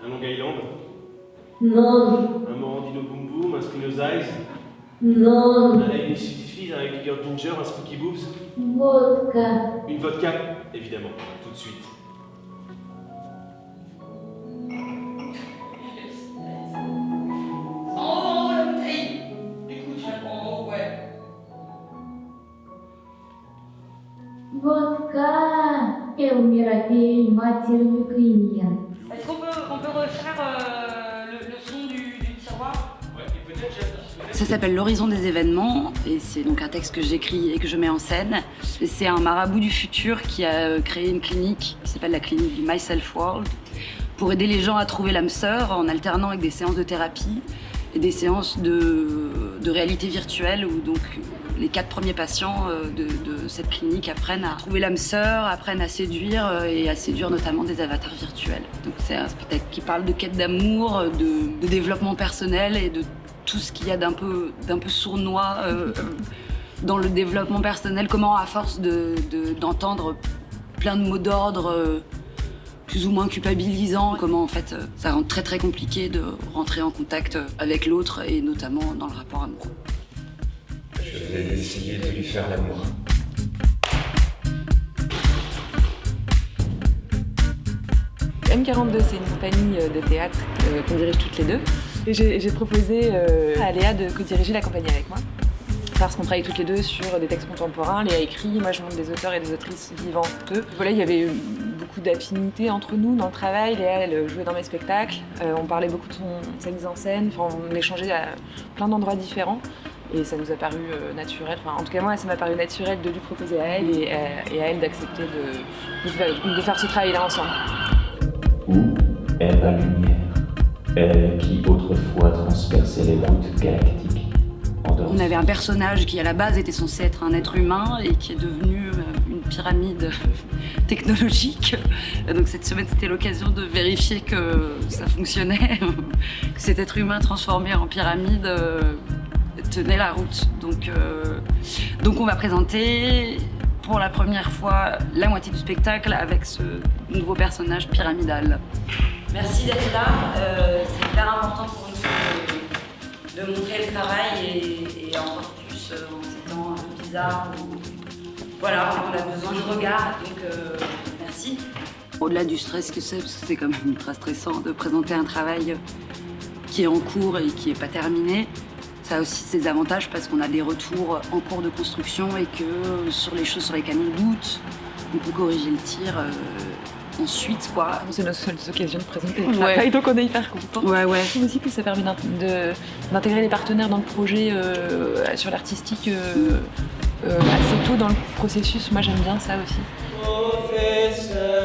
Un Long Island? Non. Un Morandino Boom Boom, un Spino's Eyes? Non. Un Amy Suzy avec du Girl Ginger, un Spooky Boobs? Vodka. Une vodka? Évidemment, tout de suite. Oh, la bouteille. Écoute, en haut, ouais. Vodka. Eu miravei materul câinien. Est-ce qu'on peut refaire le son du tiroir? Ouais, et peut-être Ça s'appelle L'horizon des événements et c'est donc un texte que j'écris et que je mets en scène. Et c'est un marabout du futur qui a créé une clinique qui s'appelle la clinique du Myself World pour aider les gens à trouver l'âme sœur en alternant avec des séances de thérapie et des séances de réalité virtuelle où donc les 4 premiers patients de cette clinique apprennent à trouver l'âme sœur, apprennent à séduire et à séduire notamment des avatars virtuels. Donc c'est un spectacle qui parle de quête d'amour, de développement personnel et de tout ce qu'il y a d'un peu sournois dans le développement personnel. Comment à force d'entendre plein de mots d'ordre plus ou moins culpabilisants, comment en fait ça rend très très compliqué de rentrer en contact avec l'autre et notamment dans le rapport amoureux. Je vais essayer de lui faire l'amour. M42, c'est une compagnie de théâtre qu'on dirige toutes les deux. Et j'ai proposé à Léa de co-diriger la compagnie avec moi. Parce qu'on travaille toutes les deux sur des textes contemporains. Léa écrit, moi je montre des auteurs et des autrices vivantes. Voilà, il y avait beaucoup d'affinités entre nous dans le travail. Léa, elle jouait dans mes spectacles. On parlait beaucoup de sa mise en scène. Enfin, on échangeait à plein d'endroits différents. Et ça nous a paru naturel. Enfin, en tout cas, moi, ça m'a paru naturel de lui proposer à elle et à elle d'accepter de faire ce travail-là ensemble. Où est ma lumière? Elle qui autrefois transperçait les routes galactiques. On avait un personnage qui à la base était censé être un être humain et qui est devenu une pyramide technologique. Donc cette semaine c'était l'occasion de vérifier que ça fonctionnait, que cet être humain transformé en pyramide tenait la route. Donc on va présenter pour la première fois la moitié du spectacle avec ce nouveau personnage pyramidal. Merci d'être là, c'est hyper important pour nous de montrer le travail et encore plus en ces temps un peu bizarres où voilà, on a besoin de regard, donc merci. Au-delà du stress que c'est, parce que c'est quand même ultra stressant de présenter un travail qui est en cours et qui n'est pas terminé, ça a aussi ses avantages parce qu'on a des retours en cours de construction et que sur les choses sur lesquelles on doute, on peut corriger le tir ensuite, quoi. C'est notre seule occasion de présenter le travail, donc on est hyper contents. Ouais. Je trouve aussi que ça permet d'intégrer les partenaires dans le projet sur l'artistique assez tôt dans le processus. Moi, j'aime bien ça aussi. Professeur,